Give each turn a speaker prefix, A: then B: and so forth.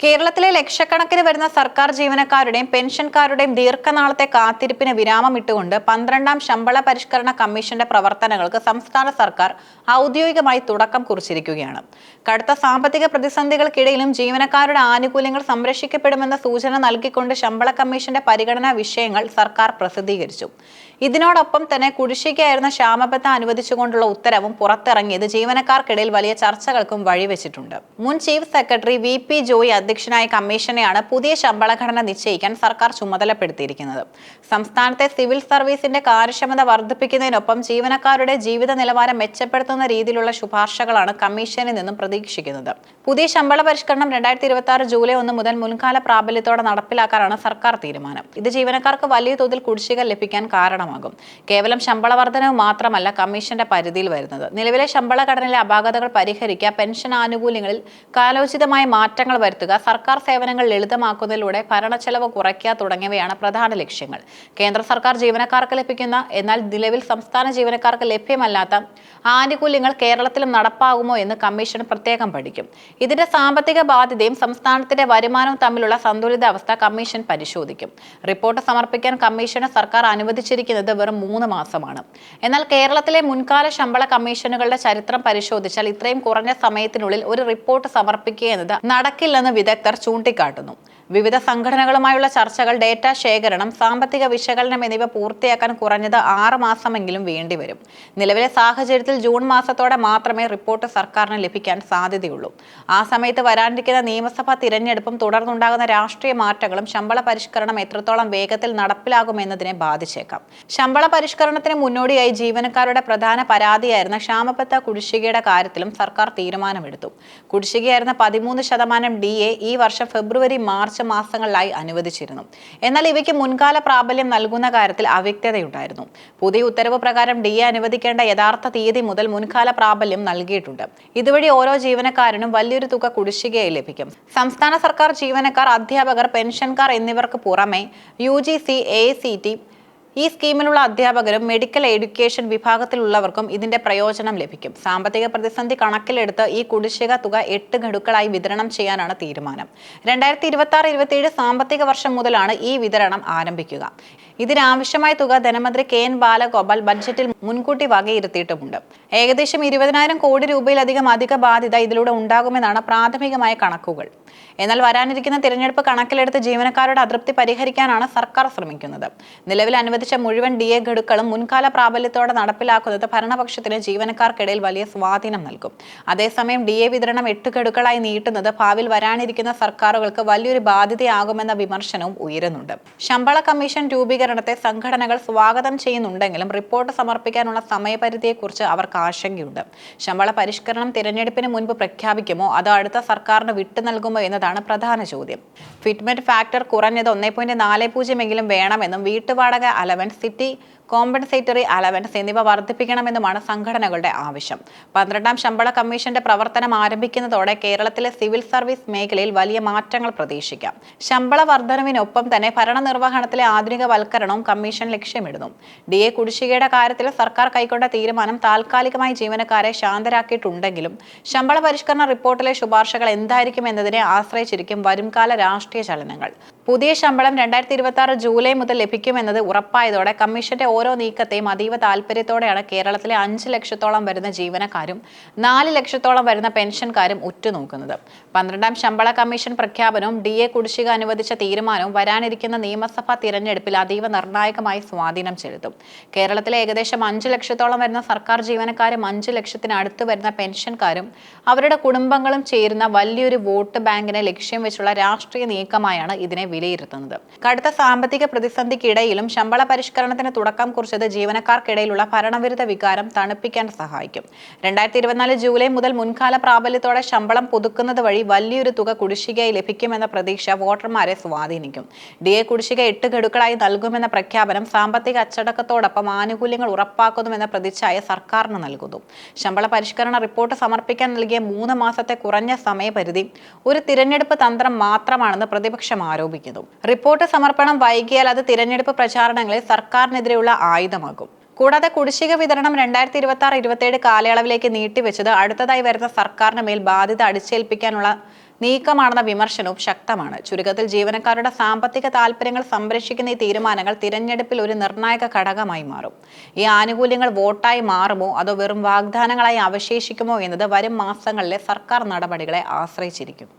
A: കേരളത്തിലെ ലക്ഷക്കണക്കിന് വരുന്ന സർക്കാർ ജീവനക്കാരുടെയും പെൻഷൻകാരുടെയും ദീർഘനാളത്തെ കാത്തിരിപ്പിന് വിരാമമിട്ടുകൊണ്ട് 12ാം ശമ്പള പരിഷ്കരണ കമ്മീഷന്റെ പ്രവർത്തനങ്ങൾക്ക് സംസ്ഥാന സർക്കാർ ഔദ്യോഗികമായി തുടക്കം കുറിച്ചിരിക്കുകയാണ്. കടുത്ത സാമ്പത്തിക പ്രതിസന്ധികൾക്കിടയിലും ജീവനക്കാരുടെ ആനുകൂല്യങ്ങൾ സംരക്ഷിക്കപ്പെടുമെന്ന സൂചന നൽകിക്കൊണ്ട് ശമ്പള കമ്മീഷന്റെ പരിഗണനാ വിഷയങ്ങൾ സർക്കാർ പ്രസിദ്ധീകരിച്ചു. ഇതിനോടൊപ്പം തന്നെ കുടിശ്ശികയായിരുന്ന ക്ഷാമബത്ത അനുവദിച്ചുകൊണ്ടുള്ള ഉത്തരവും പുറത്തിറങ്ങിയത് ജീവനക്കാർക്കിടയിൽ വലിയ ചർച്ചകൾക്കും വഴിവെച്ചിട്ടുണ്ട്. മുൻ ചീഫ് സെക്രട്ടറി VP ജോയി അധ്യക്ഷനായ കമ്മീഷനെയാണ് പുതിയ ശമ്പള ഘടന നിശ്ചയിക്കാൻ സർക്കാർ ചുമതലപ്പെടുത്തിയിരിക്കുന്നത്. സംസ്ഥാനത്തെ സിവിൽ സർവീസിന്റെ കാര്യക്ഷമത വർദ്ധിപ്പിക്കുന്നതിനൊപ്പം ജീവനക്കാരുടെ ജീവിത നിലവാരം മെച്ചപ്പെടുത്തുന്ന രീതിയിലുള്ള ശുപാർശകളാണ് കമ്മീഷനിൽ നിന്നും പ്രതീക്ഷിക്കുന്നത്. പുതിയ ശമ്പള പരിഷ്കരണം 2026 ജൂലൈ 1 മുതൽ മുൻകാല പ്രാബല്യത്തോടെ നടപ്പിലാക്കാനാണ് സർക്കാർ തീരുമാനം. ഇത് ജീവനക്കാർക്ക് വലിയ തോതിൽ കുടിശ്ശിക ലഭിക്കാൻ കാരണമാകും. കേവലം ശമ്പള വർധനവ് മാത്രമല്ല കമ്മീഷന്റെ പരിധിയിൽ വരുന്നത്. നിലവിലെ ശമ്പള ഘടനയിലെ അപാകതകൾ പരിഹരിക്കുക, പെൻഷൻ ആനുകൂല്യങ്ങളിൽ കാലോചിതമായ മാറ്റങ്ങൾ വരുത്തുക, സർക്കാർ സേവനങ്ങൾ ലളിതമാക്കുന്നതിലൂടെ ഭരണച്ചെലവ് കുറയ്ക്കുക തുടങ്ങിയവയാണ് പ്രധാന ലക്ഷ്യങ്ങൾ. കേന്ദ്ര സർക്കാർ ജീവനക്കാർക്ക് ലഭിക്കുന്ന എന്നാൽ നിലവിൽ സംസ്ഥാന ജീവനക്കാർക്ക് ലഭ്യമല്ലാത്ത ആനുകൂല്യങ്ങൾ കേരളത്തിലും നടപ്പാകുമോ എന്ന് കമ്മീഷൻ പ്രത്യേകം പഠിക്കും. ഇതിന്റെ സാമ്പത്തിക ബാധ്യതയും സംസ്ഥാനത്തിന്റെ വരുമാനവും തമ്മിലുള്ള സന്തുലിതാവസ്ഥ കമ്മീഷൻ പരിശോധിക്കും. റിപ്പോർട്ട് സമർപ്പിക്കാൻ കമ്മീഷന് സർക്കാർ അനുവദിച്ചിരിക്കുന്നത് വെറും 3 മാസമാണ്. എന്നാൽ കേരളത്തിലെ മുൻകാല ശമ്പള കമ്മീഷനുകളുടെ ചരിത്രം പരിശോധിച്ചാൽ ഇത്രയും കുറഞ്ഞ സമയത്തിനുള്ളിൽ ഒരു റിപ്പോർട്ട് സമർപ്പിക്കുക എന്നത് നടക്കില്ലെന്ന് വിദഗ്ധർ ചൂണ്ടിക്കാട്ടുന്നു. വിവിധ സംഘടനകളുമായുള്ള ചർച്ചകൾ, ഡേറ്റ ശേഖരണം, സാമ്പത്തിക വിശകലനം എന്നിവ പൂർത്തിയാക്കാൻ കുറഞ്ഞത് 6 മാസമെങ്കിലും വേണ്ടിവരും. നിലവിലെ സാഹചര്യത്തിൽ ജൂൺ മാസത്തോടെ മാത്രമേ റിപ്പോർട്ട് സർക്കാരിന് ലഭിക്കാൻ സാധ്യതയുള്ളൂ. ആ സമയത്ത് വരാനിരിക്കുന്ന നിയമസഭാ തിരഞ്ഞെടുപ്പും തുടർന്നുണ്ടാകുന്ന രാഷ്ട്രീയ മാറ്റങ്ങളും ശമ്പള പരിഷ്കരണം എത്രത്തോളം വേഗത്തിൽ നടപ്പിലാകുമെന്നതിനെ ബാധിച്ചേക്കാം. ശമ്പള പരിഷ്കരണത്തിന് മുന്നോടിയായി ജീവനക്കാരുടെ പ്രധാന പരാതിയായിരുന്ന ക്ഷാമബത്ത കുടിശ്ശികയുടെ കാര്യത്തിലും സർക്കാർ തീരുമാനമെടുത്തു. കുടിശ്ശികയായിരുന്ന 13% DA ഈ വർഷം ഫെബ്രുവരി മാർച്ച് മാസങ്ങളിലായി അനുവദിച്ചിരുന്നു. എന്നാൽ ഇവയ്ക്ക് മുൻകാല പ്രാബല്യം നൽകുന്ന കാര്യത്തിൽ അവ്യക്തതയുണ്ടായിരുന്നു. പുതിയ ഉത്തരവ് പ്രകാരം DA അനുവദിക്കേണ്ട യഥാർത്ഥ തീയതി മുതൽ മുൻകാല പ്രാബല്യം നൽകിയിട്ടുണ്ട്. ഇതുവഴി ഓരോ ജീവനക്കാരനും വലിയൊരു തുക കുടിശ്ശികയായി ലഭിക്കും. സംസ്ഥാന സർക്കാർ ജീവനക്കാർ, അധ്യാപകർ, പെൻഷൻകാർ എന്നിവർക്ക് പുറമെ UGC, AICT ഈ സ്കീമിലുള്ള അധ്യാപകരും മെഡിക്കൽ എഡ്യൂക്കേഷൻ വിഭാഗത്തിലുള്ളവർക്കും ഇതിന്റെ പ്രയോജനം ലഭിക്കും. സാമ്പത്തിക പ്രതിസന്ധി കണക്കിലെടുത്ത് ഈ കുടിശ്ശിക തുക 8 ഗഡുക്കളായി വിതരണം ചെയ്യാനാണ് തീരുമാനം. 2026-27 സാമ്പത്തിക വർഷം മുതലാണ് ഈ വിതരണം ആരംഭിക്കുക. ഇതിനാവശ്യമായ തുക ധനമന്ത്രി KN ബാലഗോപാൽ ബഡ്ജറ്റിൽ മുൻകൂട്ടി വകയിരുത്തിയിട്ടുമുണ്ട്. ഏകദേശം 20,000 കോടി രൂപയിലധികം അധിക ബാധ്യത ഇതിലൂടെ ഉണ്ടാകുമെന്നാണ് പ്രാഥമികമായ കണക്കുകൾ. എന്നാൽ വരാനിരിക്കുന്ന തിരഞ്ഞെടുപ്പ് കണക്കിലെടുത്ത് ജീവനക്കാരുടെ അതൃപ്തി പരിഹരിക്കാനാണ് സർക്കാർ ശ്രമിക്കുന്നത്. നിലവിൽ അനുവദിച്ച മുഴുവൻ DA ഗഡുക്കളും മുൻകാല പ്രാബല്യത്തോടെ നടപ്പിലാക്കുന്നത് ഭരണപക്ഷത്തിന് ജീവനക്കാർക്കിടയിൽ വലിയ സ്വാധീനം നൽകും. അതേസമയം DA വിതരണം 8 ഗഡുക്കളായി നീട്ടുന്നത് ഭാവിയിൽ വരാനിരിക്കുന്ന സർക്കാരുകൾക്ക് വലിയൊരു ബാധ്യതയാകുമെന്ന വിമർശനവും ഉയരുന്നുണ്ട്. ശമ്പള കമ്മീഷൻ രൂപീകരണത്തെ സംഘടനകൾ സ്വാഗതം ചെയ്യുന്നുണ്ടെങ്കിലും റിപ്പോർട്ട് സമർപ്പിക്കാനുള്ള സമയപരിധിയെക്കുറിച്ച് അവർക്ക് ആശങ്കയുണ്ട്. ശമ്പള പരിഷ്കരണം തിരഞ്ഞെടുപ്പിന് മുൻപ് പ്രഖ്യാപിക്കുമോ അതോ അടുത്ത സർക്കാരിന് വിട്ടു നൽകുമോ എന്നതാണ് പ്രധാന ചോദ്യം. ഫിറ്റ്മെന്റ് ഫാക്ടർ കുറഞ്ഞത് 1.40 എങ്കിലും വേണമെന്നും വീട്ടുവാടക അലവൻസ്, സിറ്റി കോമ്പൻസേറ്ററി അലവൻസ് എന്നിവ വർദ്ധിപ്പിക്കണമെന്നുമാണ് സംഘടനകളുടെ ആവശ്യം. 12ാം ശമ്പള കമ്മീഷന്റെ പ്രവർത്തനം ആരംഭിക്കുന്നതോടെ കേരളത്തിലെ സിവിൽ സർവീസ് മേഖലയിൽ വലിയ മാറ്റങ്ങൾ പ്രതീക്ഷിക്കാം. ശമ്പള വർധനവിനൊപ്പം തന്നെ ഭരണനിർവഹണത്തിലെ ആധുനികവൽക്കരണവും കമ്മീഷൻ ലക്ഷ്യമിടുന്നു. DA കുടിശ്ശികയുടെ കാര്യത്തിൽ സർക്കാർ കൈക്കൊണ്ട തീരുമാനം താൽക്കാലികമായി ജീവനക്കാരെ ശാന്തരാക്കിയിട്ടുണ്ടെങ്കിലും ശമ്പള പരിഷ്കരണ റിപ്പോർട്ടിലെ ശുപാർശകൾ എന്തായിരിക്കും എന്നതിനെ ആശ്രയിച്ചിരിക്കും വരുംകാല രാഷ്ട്രീയ ചലനങ്ങൾ. പുതിയ ശമ്പളം 2026 ജൂലൈ മുതൽ ലഭിക്കുമെന്നത് ഉറപ്പായതോടെ കമ്മീഷന്റെ ഓരോ നീക്കത്തെയും അതീവ താൽപര്യത്തോടെയാണ് കേരളത്തിലെ 5 ലക്ഷത്തോളം വരുന്ന ജീവനക്കാരും 4 ലക്ഷത്തോളം വരുന്ന പെൻഷൻകാരും ഉറ്റുനോക്കുന്നത്. 12ാം ശമ്പള കമ്മീഷൻ പ്രഖ്യാപനവും DA കുടിശ്ശിക അനുവദിച്ച തീരുമാനവും വരാനിരിക്കുന്ന നിയമസഭാ തിരഞ്ഞെടുപ്പിൽ അതീവ നിർണായകമായി സ്വാധീനം ചെലുത്തും. കേരളത്തിലെ ഏകദേശം 5 ലക്ഷത്തോളം വരുന്ന സർക്കാർ ജീവനക്കാരും 5 ലക്ഷത്തിന് അടുത്ത് വരുന്ന പെൻഷൻകാരും അവരുടെ കുടുംബങ്ങളും ചേരുന്ന വലിയൊരു വോട്ട് ബാങ്കിനെ ലക്ഷ്യം വെച്ചുള്ള രാഷ്ട്രീയ നീക്കമായാണ് ഇതിനെ വിലയിരുത്തുന്നത്. കടുത്ത സാമ്പത്തിക പ്രതിസന്ധിക്കിടയിലും ശമ്പള പരിഷ്കരണത്തിന് തുടക്കം കുറിച്ചത് ജീവനക്കാർക്കിടയിലുള്ള ഭരണവിരുദ്ധ വികാരം തണുപ്പിക്കാൻ സഹായിക്കും. 2024 ജൂലൈ മുതൽ മുൻകാല പ്രാബല്യത്തോടെ ശമ്പളം പുതുക്കുന്നത് വഴി വലിയൊരു തുക കുടിശ്ശികയായി ലഭിക്കുമെന്ന പ്രതീക്ഷ വോട്ടർമാരെ സ്വാധീനിക്കും. DA കുടിശ്ശിക 8 ഗഡുക്കളായി നൽകുമെന്ന പ്രഖ്യാപനം സാമ്പത്തിക അച്ചടക്കത്തോടൊപ്പം ആനുകൂല്യങ്ങൾ ഉറപ്പാക്കുന്നുവെന്ന പ്രതിച്ഛായ സർക്കാരിന് നൽകുന്നു. ശമ്പള പരിഷ്കരണ റിപ്പോർട്ട് സമർപ്പിക്കാൻ നൽകിയ 3 മാസത്തെ കുറഞ്ഞ സമയപരിധി ഒരു തിരഞ്ഞെടുപ്പ് തന്ത്രം മാത്രമാണെന്ന് പ്രതിപക്ഷം ആരോപിക്കുന്നു. റിപ്പോർട്ട് സമർപ്പണം വൈകിയാൽ അത് തിരഞ്ഞെടുപ്പ് പ്രചാരണങ്ങളിൽ സർക്കാരിനെതിരെയുള്ള ആയുധമാകും. കൂടാതെ കുടിശ്ശിക വിതരണം 2026-27 കാലയളവിലേക്ക് നീട്ടിവെച്ചത് അടുത്തതായി വരുന്ന സർക്കാരിന് മേൽ ബാധ്യത അടിച്ചേൽപ്പിക്കാനുള്ള നീക്കമാണെന്ന വിമർശനവും ശക്തമാണ്. ചുരുക്കത്തിൽ ജീവനക്കാരുടെ സാമ്പത്തിക താൽപര്യങ്ങൾ സംരക്ഷിക്കുന്ന ഈ തീരുമാനങ്ങൾ തിരഞ്ഞെടുപ്പിൽ ഒരു നിർണായക ഘടകമായി മാറും. ഈ ആനുകൂല്യങ്ങൾ വോട്ടായി മാറുമോ അതോ വെറും വാഗ്ദാനങ്ങളായി അവശേഷിക്കുമോ എന്നത് വരും മാസങ്ങളിലെ സർക്കാർ നടപടികളെ ആശ്രയിച്ചിരിക്കും.